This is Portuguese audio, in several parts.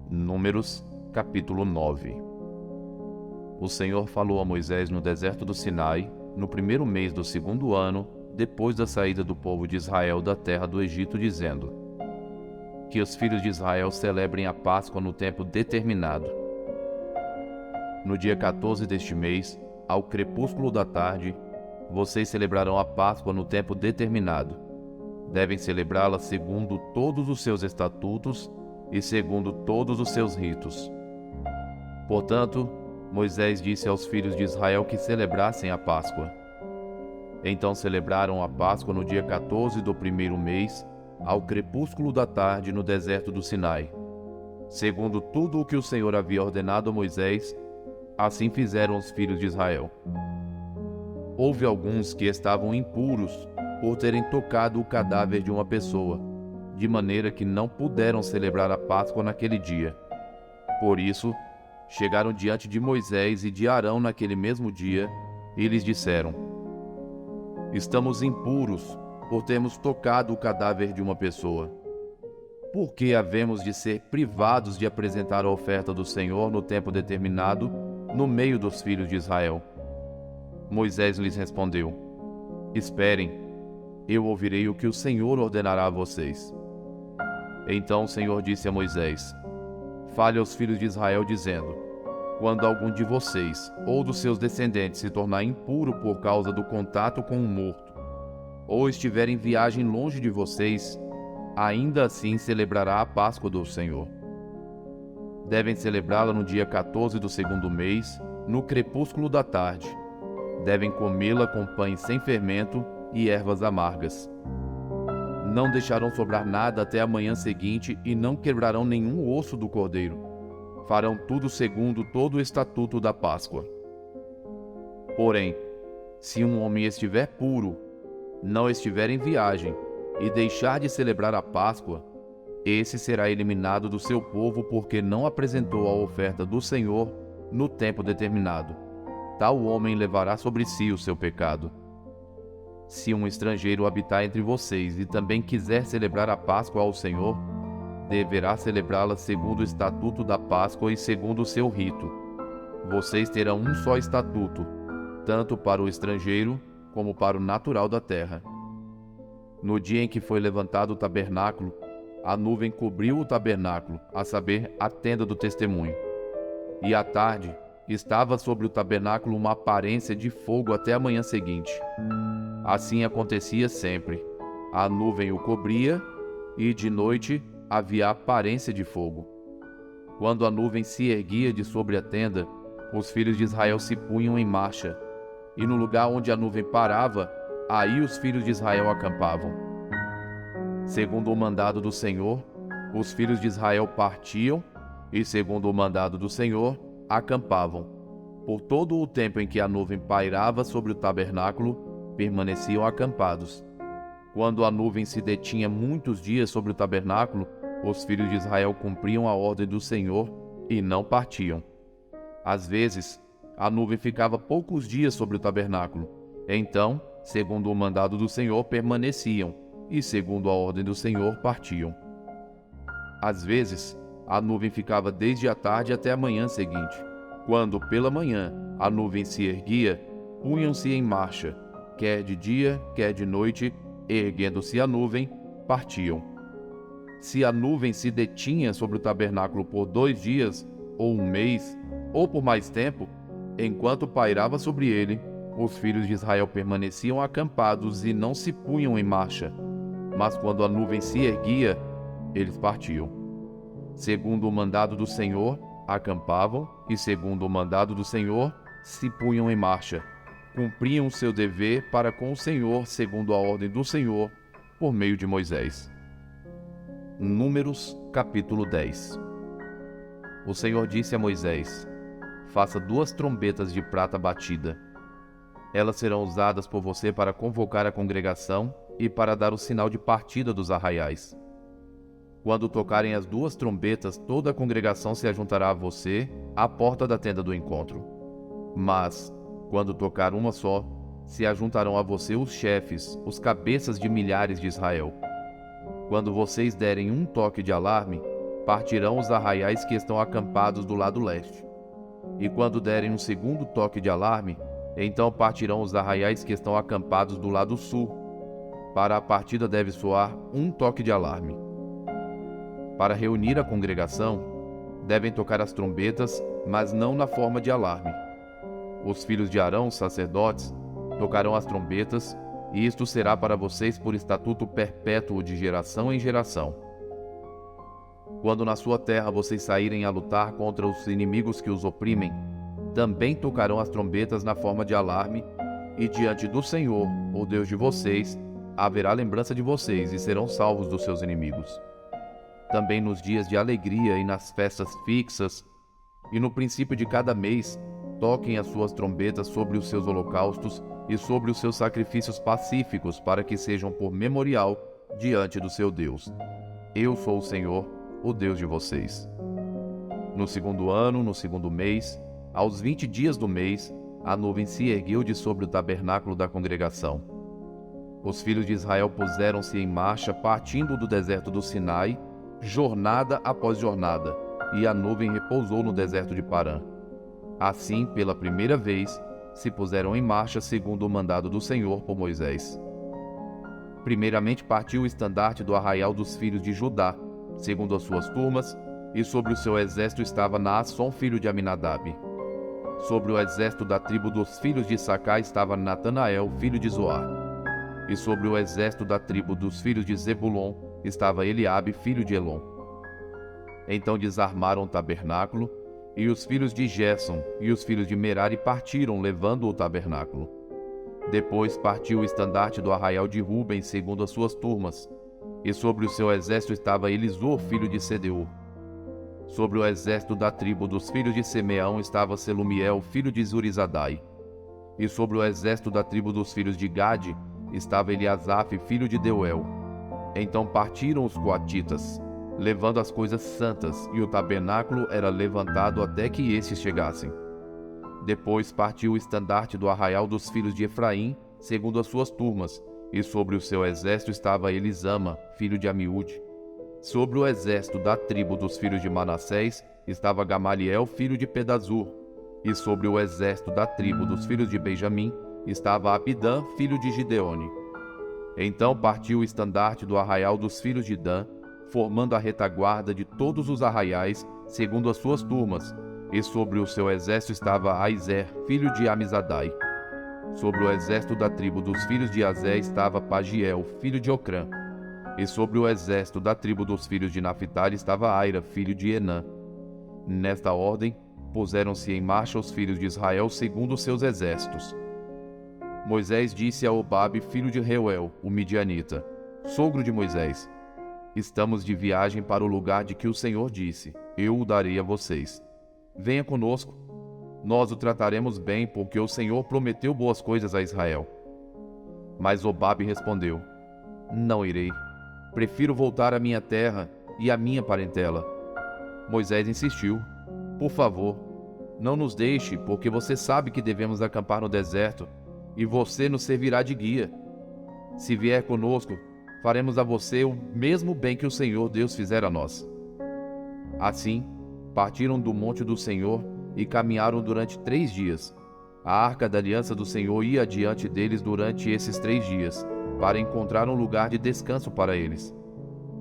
Números, capítulo 9. O Senhor falou a Moisés no deserto do Sinai, no primeiro mês do segundo ano, depois da saída do povo de Israel da terra do Egito, dizendo: que os filhos de Israel celebrem a Páscoa no tempo determinado. No dia 14 deste mês, ao crepúsculo da tarde, vocês celebrarão a Páscoa no tempo determinado. Devem celebrá-la segundo todos os seus estatutos e segundo todos os seus ritos. Portanto, Moisés disse aos filhos de Israel que celebrassem a Páscoa. Então celebraram a Páscoa no dia 14 do primeiro mês, ao crepúsculo da tarde, no deserto do Sinai. Segundo tudo o que o Senhor havia ordenado a Moisés, assim fizeram os filhos de Israel. Houve alguns que estavam impuros por terem tocado o cadáver de uma pessoa, de maneira que não puderam celebrar a Páscoa naquele dia. Por isso, chegaram diante de Moisés e de Arão naquele mesmo dia, e lhes disseram: estamos impuros por termos tocado o cadáver de uma pessoa. Por que havemos de ser privados de apresentar a oferta do Senhor no tempo determinado, no meio dos filhos de Israel? Moisés lhes respondeu: esperem, eu ouvirei o que o Senhor ordenará a vocês. Então o Senhor disse a Moisés: fale aos filhos de Israel dizendo: quando algum de vocês ou dos seus descendentes se tornar impuro por causa do contato com um morto, ou estiver em viagem longe de vocês, ainda assim celebrará a Páscoa do Senhor. Devem celebrá-la no dia 14 do segundo mês, no crepúsculo da tarde. Devem comê-la com pães sem fermento e ervas amargas. Não deixarão sobrar nada até a manhã seguinte e não quebrarão nenhum osso do cordeiro. Farão tudo segundo todo o estatuto da Páscoa. Porém, se um homem estiver puro, não estiver em viagem e deixar de celebrar a Páscoa, esse será eliminado do seu povo porque não apresentou a oferta do Senhor no tempo determinado. Tal homem levará sobre si o seu pecado. Se um estrangeiro habitar entre vocês e também quiser celebrar a Páscoa ao Senhor, deverá celebrá-la segundo o estatuto da Páscoa e segundo o seu rito. Vocês terão um só estatuto, tanto para o estrangeiro como para o natural da terra. No dia em que foi levantado o tabernáculo, a nuvem cobriu o tabernáculo, a saber, a tenda do testemunho. E à tarde, estava sobre o tabernáculo uma aparência de fogo até a manhã seguinte. Assim acontecia sempre. A nuvem o cobria, e de noite havia aparência de fogo. Quando a nuvem se erguia de sobre a tenda, os filhos de Israel se punham em marcha, e no lugar onde a nuvem parava, aí os filhos de Israel acampavam. Segundo o mandado do Senhor, os filhos de Israel partiam, e segundo o mandado do Senhor, acampavam. Por todo o tempo em que a nuvem pairava sobre o tabernáculo, permaneciam acampados. Quando a nuvem se detinha muitos dias sobre o tabernáculo, os filhos de Israel cumpriam a ordem do Senhor e não partiam. Às vezes, a nuvem ficava poucos dias sobre o tabernáculo. Então, segundo o mandado do Senhor, permaneciam, e segundo a ordem do Senhor, partiam. Às vezes, a nuvem ficava desde a tarde até a manhã seguinte. Quando, pela manhã, a nuvem se erguia, punham-se em marcha, quer de dia, quer de noite, erguendo-se a nuvem, partiam. Se a nuvem se detinha sobre o tabernáculo por 2 dias, ou um mês, ou por mais tempo, enquanto pairava sobre ele, os filhos de Israel permaneciam acampados e não se punham em marcha. Mas quando a nuvem se erguia, eles partiam. Segundo o mandado do Senhor, acampavam, e segundo o mandado do Senhor, se punham em marcha. Cumpriam seu dever para com o Senhor, segundo a ordem do Senhor, por meio de Moisés. Números, capítulo 10. O Senhor disse a Moisés: faça 2 trombetas de prata batida. Elas serão usadas por você para convocar a congregação e para dar o sinal de partida dos arraiais. Quando tocarem as 2 trombetas, toda a congregação se ajuntará a você à porta da tenda do encontro. Mas, Quando tocar uma só, se ajuntarão a você os chefes, os cabeças de milhares de Israel. Quando vocês derem um toque de alarme, partirão os arraiais que estão acampados do lado leste. E quando derem um segundo toque de alarme, então partirão os arraiais que estão acampados do lado sul. Para a partida deve soar um toque de alarme. Para reunir a congregação, devem tocar as trombetas, mas não na forma de alarme. Os filhos de Arão, sacerdotes, tocarão as trombetas, e isto será para vocês por estatuto perpétuo de geração em geração. Quando na sua terra vocês saírem a lutar contra os inimigos que os oprimem, também tocarão as trombetas na forma de alarme, e diante do Senhor, o Deus de vocês, haverá lembrança de vocês e serão salvos dos seus inimigos. Também nos dias de alegria e nas festas fixas, e no princípio de cada mês, toquem as suas trombetas sobre os seus holocaustos e sobre os seus sacrifícios pacíficos, para que sejam por memorial diante do seu Deus. Eu sou o Senhor, o Deus de vocês. No segundo ano, no segundo mês, aos 20 dias do mês, a nuvem se ergueu de sobre o tabernáculo da congregação. Os filhos de Israel puseram-se em marcha, partindo do deserto do Sinai, jornada após jornada, e a nuvem repousou no deserto de Parã. Assim, pela primeira vez, se puseram em marcha segundo o mandado do Senhor por Moisés. Primeiramente partiu o estandarte do arraial dos filhos de Judá, segundo as suas turmas, e sobre o seu exército estava Naasson, filho de Aminadab. Sobre o exército da tribo dos filhos de Issacar estava Natanael, filho de Zoar. E sobre o exército da tribo dos filhos de Zebulon estava Eliabe, filho de Elon. Então desarmaram o tabernáculo, e os filhos de Gerson e os filhos de Merari partiram, levando o tabernáculo. Depois partiu o estandarte do arraial de Ruben, segundo as suas turmas, e sobre o seu exército estava Elisur, filho de Sedeur. Sobre o exército da tribo dos filhos de Simeão estava Selumiel, filho de Zurizadai. E sobre o exército da tribo dos filhos de Gade estava Eliasaf, filho de Deuel. Então partiram os coatitas, levando as coisas santas, e o tabernáculo era levantado até que estes chegassem. Depois partiu o estandarte do arraial dos filhos de Efraim, segundo as suas turmas, e sobre o seu exército estava Elisama, filho de Amiúde. Sobre o exército da tribo dos filhos de Manassés estava Gamaliel, filho de Pedazur. E sobre o exército da tribo dos filhos de Benjamim estava Abidã, filho de Gideone. Então partiu o estandarte do arraial dos filhos de Dan, formando a retaguarda de todos os arraiais, segundo as suas turmas, e sobre o seu exército estava Aizer, filho de Amizadai. Sobre o exército da tribo dos filhos de Azé estava Pagiel, filho de Ocrã. E sobre o exército da tribo dos filhos de Naphtali estava Aira, filho de Enã. Nesta ordem, puseram-se em marcha os filhos de Israel segundo os seus exércitos. Moisés disse a Obabe, filho de Reuel, o midianita, sogro de Moisés: Estamos de viagem para o lugar de que o Senhor disse, eu o darei a vocês. Venha conosco. Nós o trataremos bem, porque o Senhor prometeu boas coisas a Israel. Mas Obabe respondeu: Não irei. Prefiro voltar à minha terra e à minha parentela. Moisés insistiu: Por favor, não nos deixe, porque você sabe que devemos acampar no deserto, e você nos servirá de guia. Se vier conosco, faremos a você o mesmo bem que o Senhor Deus fizera a nós. Assim, partiram do monte do Senhor e caminharam durante 3 dias. A arca da aliança do Senhor ia adiante deles durante esses 3 dias, para encontrar um lugar de descanso para eles.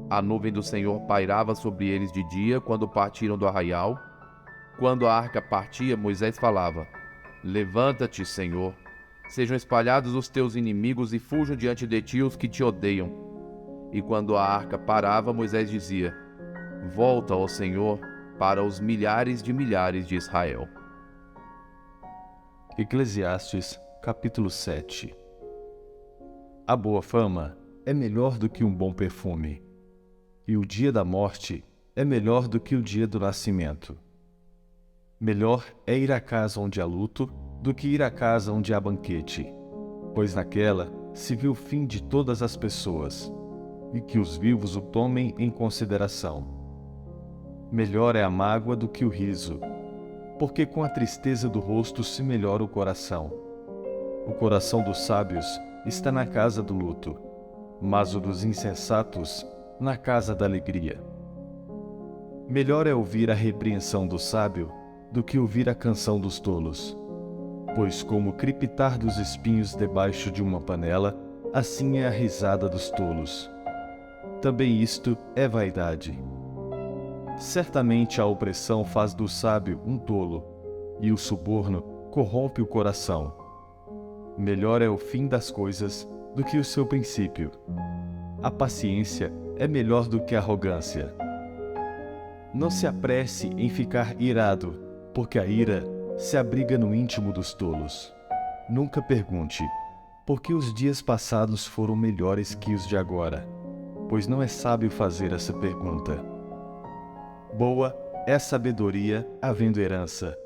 A nuvem do Senhor pairava sobre eles de dia quando partiram do arraial. Quando a arca partia, Moisés falava: Levanta-te, Senhor, sejam espalhados os teus inimigos e fujam diante de ti os que te odeiam. E quando a arca parava, Moisés dizia: Volta, ó Senhor, para os milhares de Israel. Eclesiastes, capítulo 7. A boa fama é melhor do que um bom perfume, e o dia da morte é melhor do que o dia do nascimento. Melhor é ir à casa onde há luto do que ir à casa onde há banquete, pois naquela se vê o fim de todas as pessoas, e que os vivos o tomem em consideração. Melhor é a mágoa do que o riso, porque com a tristeza do rosto se melhora o coração. O coração dos sábios está na casa do luto, mas o dos insensatos na casa da alegria. Melhor é ouvir a repreensão do sábio do que ouvir a canção dos tolos. Pois como o crepitar dos espinhos debaixo de uma panela, assim é a risada dos tolos. Também isto é vaidade. Certamente a opressão faz do sábio um tolo, e o suborno corrompe o coração. Melhor é o fim das coisas do que o seu princípio. A paciência é melhor do que a arrogância. Não se apresse em ficar irado, porque a ira se abriga no íntimo dos tolos. Nunca pergunte, por que os dias passados foram melhores que os de agora, pois não é sábio fazer essa pergunta. Boa é a sabedoria havendo herança.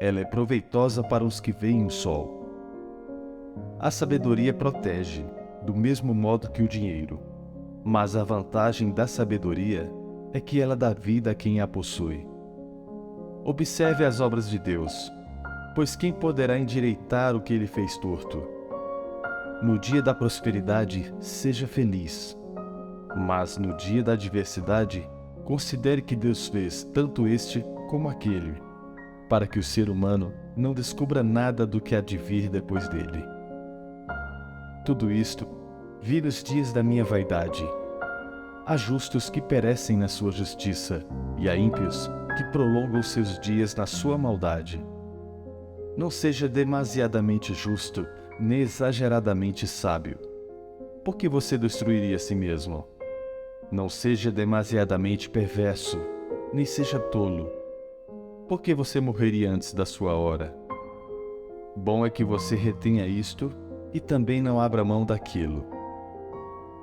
Ela é proveitosa para os que veem o sol. A sabedoria protege, do mesmo modo que o dinheiro, mas a vantagem da sabedoria é que ela dá vida a quem a possui. Observe as obras de Deus, pois quem poderá endireitar o que ele fez torto? No dia da prosperidade, seja feliz, mas no dia da adversidade, considere que Deus fez tanto este como aquele, para que o ser humano não descubra nada do que há de vir depois dele. Tudo isto vi nos dias da minha vaidade. Há justos que perecem na sua justiça, e há ímpios que prolongam seus dias na sua maldade. Não seja demasiadamente justo, nem exageradamente sábio. Por que você destruiria a si mesmo? Não seja demasiadamente perverso, nem seja tolo. Por que você morreria antes da sua hora? Bom é que você retenha isto e também não abra mão daquilo.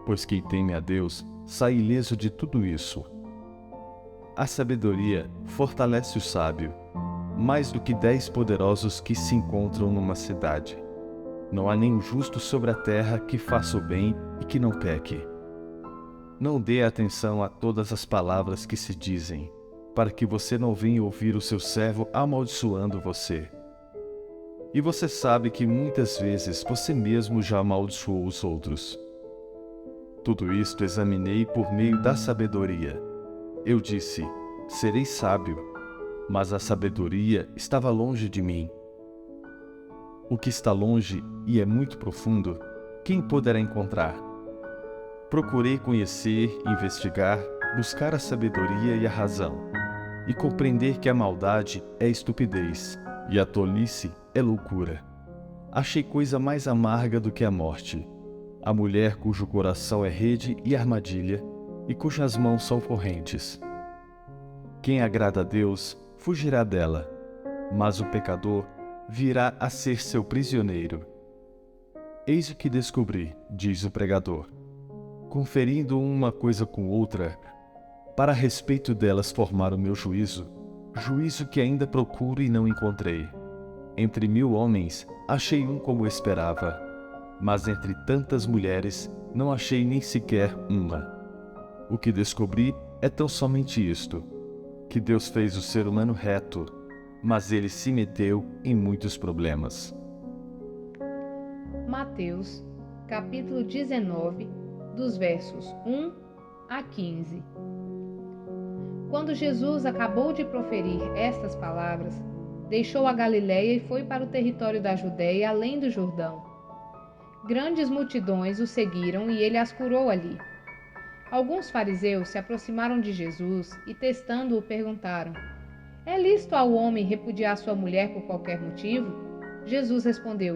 Pois quem teme a Deus sai ileso de tudo isso. A sabedoria fortalece o sábio, mais do que 10 poderosos que se encontram numa cidade. Não há nenhum justo sobre a terra que faça o bem e que não peque. Não dê atenção a todas as palavras que se dizem, para que você não venha ouvir o seu servo amaldiçoando você. E você sabe que muitas vezes você mesmo já amaldiçoou os outros. Tudo isto examinei por meio da sabedoria. Eu disse, serei sábio, mas a sabedoria estava longe de mim. O que está longe e é muito profundo, quem poderá encontrar? Procurei conhecer, investigar, buscar a sabedoria e a razão, e compreender que a maldade é estupidez, e a tolice é loucura. Achei coisa mais amarga do que a morte, a mulher cujo coração é rede e armadilha, e cujas mãos são correntes. Quem agrada a Deus, fugirá dela, mas o pecador virá a ser seu prisioneiro. Eis o que descobri, diz o pregador, conferindo uma coisa com outra, para a respeito delas formar o meu juízo, juízo que ainda procuro e não encontrei. Entre 1000 homens, achei um como esperava, mas entre tantas mulheres, não achei nem sequer uma. O que descobri é tão somente isto, que Deus fez o ser humano reto, mas ele se meteu em muitos problemas. Mateus, capítulo 19, dos versos 1 a 15. Quando Jesus acabou de proferir estas palavras, deixou a Galiléia e foi para o território da Judéia, além do Jordão. Grandes multidões o seguiram e ele as curou ali. Alguns fariseus se aproximaram de Jesus e, testando-o, perguntaram: é lícito ao homem repudiar sua mulher por qualquer motivo? Jesus respondeu: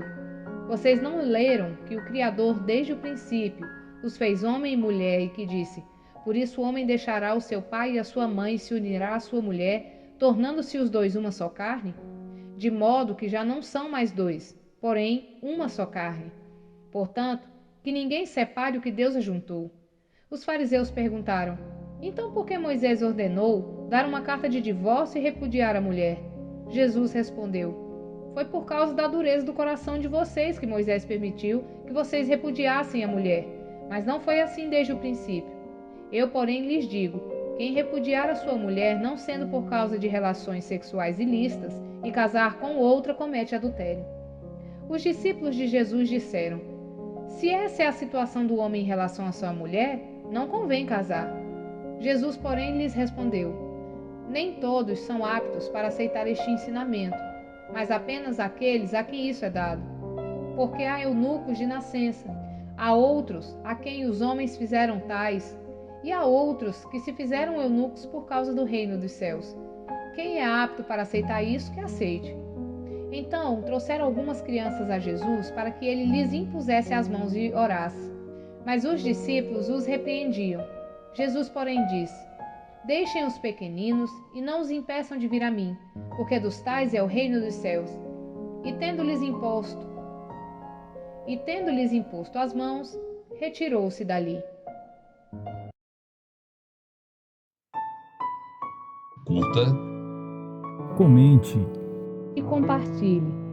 vocês não leram que o Criador, desde o princípio, os fez homem e mulher e que disse: por isso o homem deixará o seu pai e a sua mãe e se unirá à sua mulher, tornando-se os dois uma só carne? De modo que já não são mais dois, porém uma só carne. Portanto, que ninguém separe o que Deus ajuntou. Os fariseus perguntaram: então por que Moisés ordenou dar uma carta de divórcio e repudiar a mulher? Jesus respondeu: foi por causa da dureza do coração de vocês que Moisés permitiu que vocês repudiassem a mulher, mas não foi assim desde o princípio. Eu, porém, lhes digo: quem repudiar a sua mulher, não sendo por causa de relações sexuais ilícitas, e casar com outra, comete adultério. Os discípulos de Jesus disseram: Se essa é a situação do homem em relação à sua mulher, não convém casar. Jesus, porém, lhes respondeu: Nem todos são aptos para aceitar este ensinamento, mas apenas aqueles a quem isso é dado. Porque há eunucos de nascença, há outros a quem os homens fizeram tais, e há outros que se fizeram eunucos por causa do reino dos céus. Quem é apto para aceitar isso, que aceite. Então trouxeram algumas crianças a Jesus para que ele lhes impusesse as mãos e orasse. Mas os discípulos os repreendiam. Jesus, porém, disse: Deixem os pequeninos e não os impeçam de vir a mim, porque dos tais é o reino dos céus. E tendo-lhes imposto as mãos, retirou-se dali. Curta, Comente. E compartilhe.